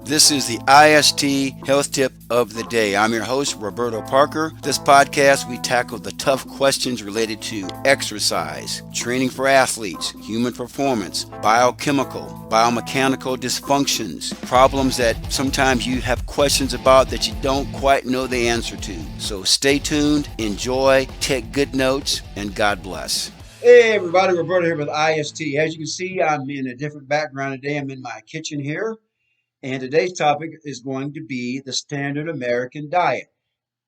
This is the IST Health Tip of the Day. I'm your host, Roberto Parker. This podcast, we tackle the tough questions related to exercise, training for athletes, human performance, biochemical, biomechanical dysfunctions, problems that sometimes you have questions about that you don't quite know the answer to. So stay tuned, enjoy, take good notes, and God bless. Hey everybody, Roberto here with IST. As you can see, I'm in a different background today. I'm in my kitchen here, and today's topic is going to be the standard American diet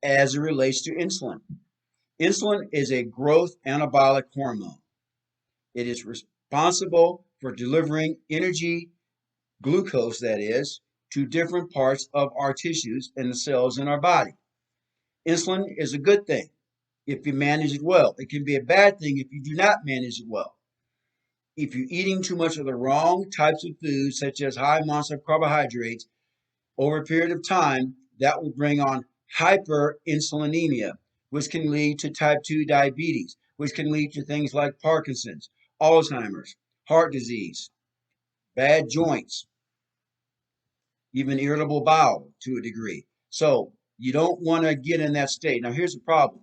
as it relates to insulin. Insulin is a growth anabolic hormone. It is responsible for delivering energy, glucose that is, to different parts of our tissues and the cells in our body. Insulin is a good thing if you manage it well. It can be a bad thing if you do not manage it well. If you're eating too much of the wrong types of foods, such as high amounts of carbohydrates, over a period of time, that will bring on hyperinsulinemia, which can lead to type 2 diabetes, which can lead to things like Parkinson's, Alzheimer's, heart disease, bad joints, even irritable bowel to a degree. So you don't want to get in that state. Now, here's the problem.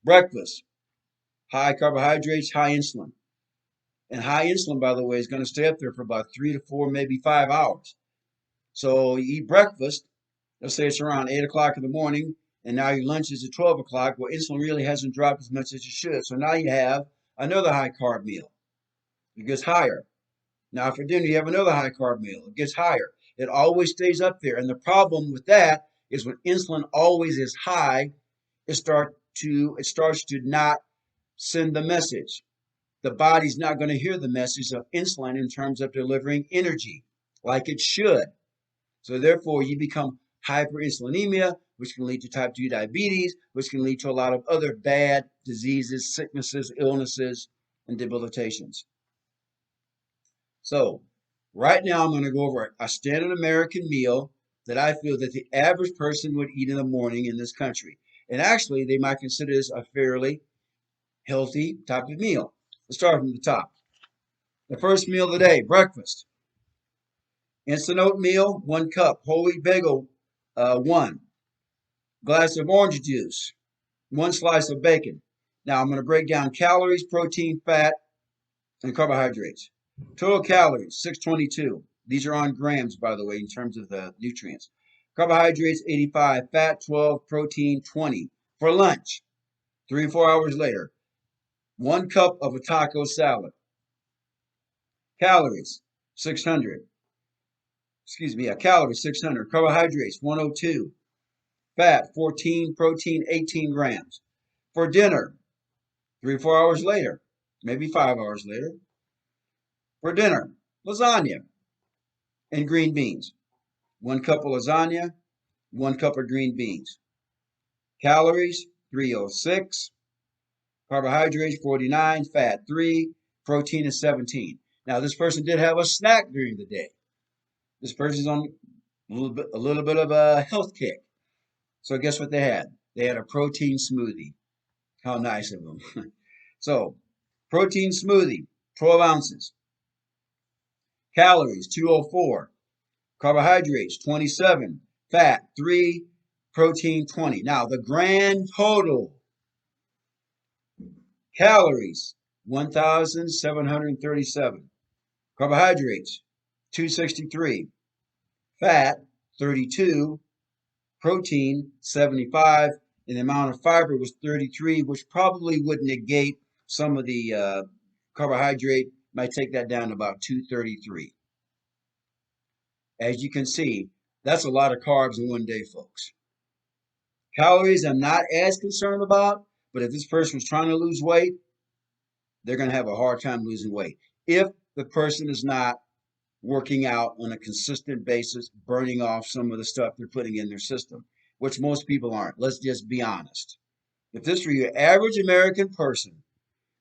Breakfast, high carbohydrates, high insulin. And high insulin, by the way, is going to stay up there for about 3 to 4, maybe 5 hours. So you eat breakfast, let's say it's around 8 o'clock in the morning, and now your lunch is at 12 o'clock. Well, insulin really hasn't dropped as much as it should. So now you have another high carb meal. It gets higher. Now for dinner, you have another high carb meal. It gets higher. It always stays up there. And the problem with that is when insulin always is high, it starts to not send the message. The body's not going to hear the message of insulin in terms of delivering energy like it should. So therefore, you become hyperinsulinemia, which can lead to type 2 diabetes, which can lead to a lot of other bad diseases, sicknesses, illnesses, and debilitations. So right now, I'm going to go over a standard American meal that I feel that the average person would eat in the morning in this country. And actually, they might consider this a fairly healthy type of meal. Let's start from the top. The first meal of the day, breakfast. Instant oatmeal, 1 cup. Whole wheat bagel, 1. Glass of orange juice, 1 slice of bacon. Now I'm going to break down calories, protein, fat, and carbohydrates. Total calories, 622. These are on grams, by the way, in terms of the nutrients. Carbohydrates, 85. Fat, 12. Protein, 20. For lunch, 3 or 4 hours later, 1 cup of a taco salad. Calories, 600. Calories, 600. Carbohydrates, 102. Fat, 14. Protein, 18 grams. For dinner, 3 or 4 hours later, maybe 5 hours later. For dinner, lasagna and green beans. 1 cup of lasagna, 1 cup of green beans. Calories, 306. Carbohydrates, 49. Fat, 3. Protein is 17. Now, this person did have a snack during the day. This person's on a little bit of a health kick. So guess what they had? They had a protein smoothie. How nice of them. So, protein smoothie, 12 ounces. Calories, 204. Carbohydrates, 27. Fat, 3. Protein, 20. Now, the grand total calories, 1,737. Carbohydrates, 263. Fat, 32. Protein, 75. And the amount of fiber was 33, which probably would negate some of the carbohydrate. Might take that down to about 233. As you can see, that's a lot of carbs in one day, folks. Calories I'm not as concerned about, but if this person was trying to lose weight, they're going to have a hard time losing weight. If the person is not working out on a consistent basis, burning off some of the stuff they're putting in their system, which most people aren't. Let's just be honest. If this were your average American person,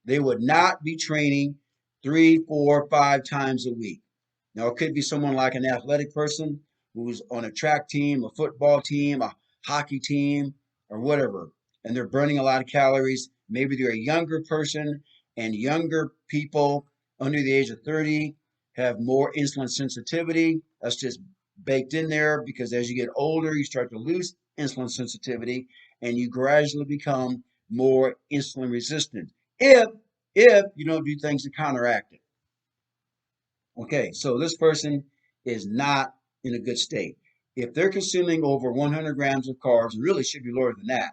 they would not be training 3, 4, 5 times a week. Now, it could be someone like an athletic person who's on a track team, a football team, a hockey team, or whatever, and they're burning a lot of calories. Maybe they're a younger person, and younger people under the age of 30 have more insulin sensitivity. That's just baked in there because as you get older, you start to lose insulin sensitivity and you gradually become more insulin resistant if you don't do things to counteract it. Okay, so this person is not in a good state. If they're consuming over 100 grams of carbs, and really should be lower than that,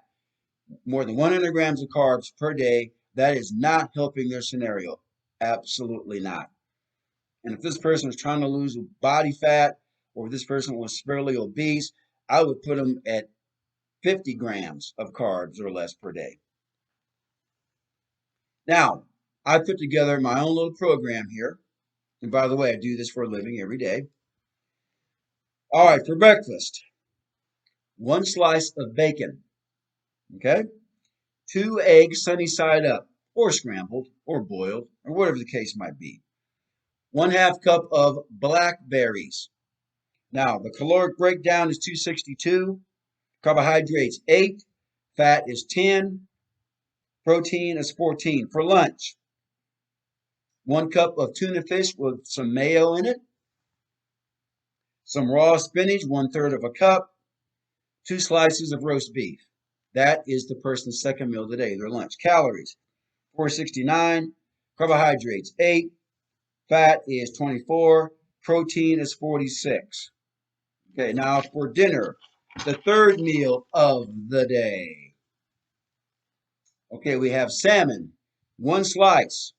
more than 100 grams of carbs per day, that is not helping their scenario. Absolutely not. And if this person is trying to lose body fat, or if this person was severely obese, I would put them at 50 grams of carbs or less per day. Now, I put together my own little program here. And by the way, I do this for a living every day. All right, for breakfast, 1 slice of bacon, okay? 2 eggs sunny side up, or scrambled, or boiled, or whatever the case might be. 1/2 cup of blackberries. Now, the caloric breakdown is 262, carbohydrates 8, fat is 10, protein is 14. For lunch, 1 cup of tuna fish with some mayo in it, some raw spinach, 1/3 of a cup, 2 slices of roast beef. That is the person's second meal of the day, their lunch. Calories, 469, carbohydrates 8, fat is 24, protein is 46. Okay, now for dinner, the third meal of the day. Okay, we have salmon, 1 slice,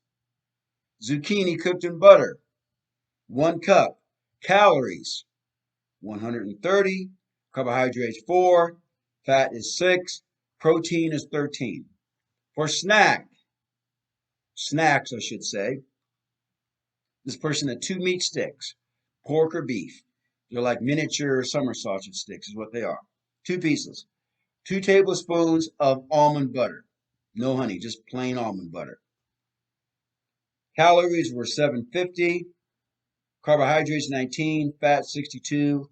zucchini cooked in butter, 1 cup, calories, 130, carbohydrates 4, fat is 6, protein is 13. For snacks, I should say, this person had 2 meat sticks, pork or beef. They're like miniature summer sausage sticks is what they are. 2 pieces. 2 tablespoons of almond butter. No honey, just plain almond butter. Calories were 750, carbohydrates 19, fat 62,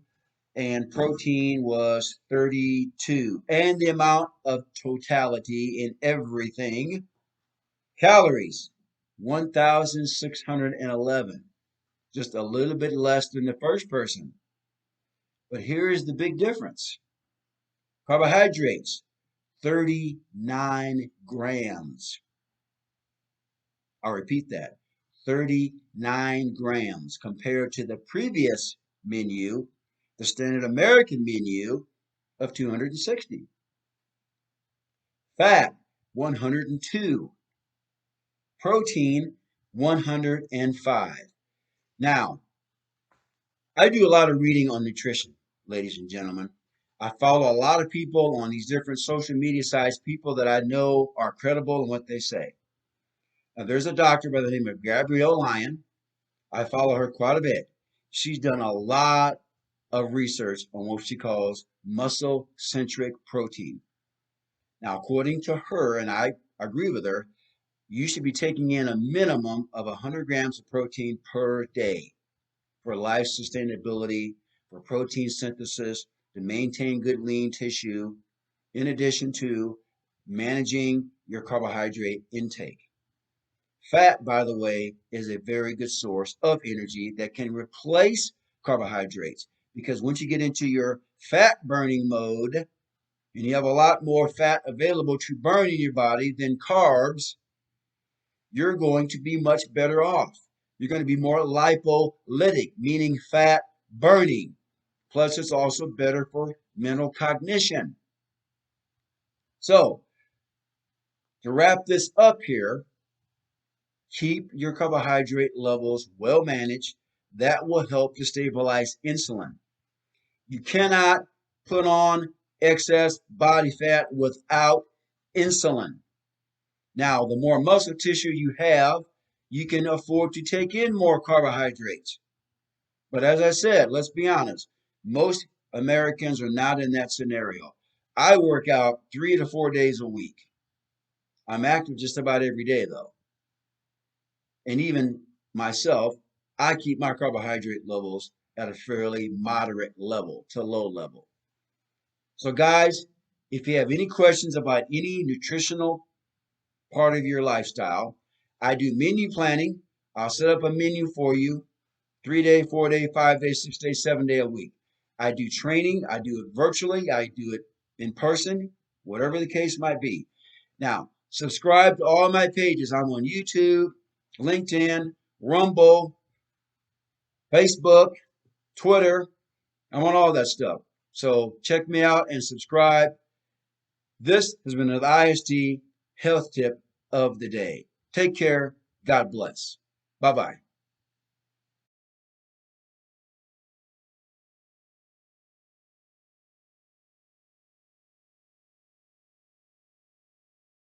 and protein was 32. And the amount of totality in everything, calories 1,611, just a little bit less than the first person. But here is the big difference. Carbohydrates, 39 grams. I'll repeat that, 39 grams compared to the previous menu, the standard American menu of 260. Fat, 102. Protein, 105. Now, I do a lot of reading on nutrition, ladies and gentlemen. I follow a lot of people on these different social media sites, people that I know are credible in what they say. Now, there's a doctor by the name of Gabrielle Lyon. I follow her quite a bit. She's done a lot of research on what she calls muscle-centric protein. Now, according to her, and I agree with her, you should be taking in a minimum of 100 grams of protein per day for life sustainability, for protein synthesis, to maintain good lean tissue, in addition to managing your carbohydrate intake. Fat, by the way, is a very good source of energy that can replace carbohydrates because once you get into your fat burning mode and you have a lot more fat available to burn in your body than carbs, you're going to be much better off. You're going to be more lipolytic, meaning fat burning. Plus, it's also better for mental cognition. So, to wrap this up here, keep your carbohydrate levels well managed. That will help to stabilize insulin. You cannot put on excess body fat without insulin. Now, the more muscle tissue you have, you can afford to take in more carbohydrates. But as I said, let's be honest, most Americans are not in that scenario. I work out 3 to 4 days a week. I'm active just about every day, though. And even myself, I keep my carbohydrate levels at a fairly moderate level to low level. So, guys, if you have any questions about any nutritional part of your lifestyle, I do menu planning. I'll set up a menu for you 3 day, 4 day, 5 day, 6 day, 7 day a week. I do training. I do it virtually. I do it in person, whatever the case might be. Now, subscribe to all my pages. I'm on YouTube, LinkedIn, Rumble, Facebook, Twitter. I'm on all that stuff. So check me out and subscribe. This has been an IST health tip of the day. Take care. God bless. Bye bye.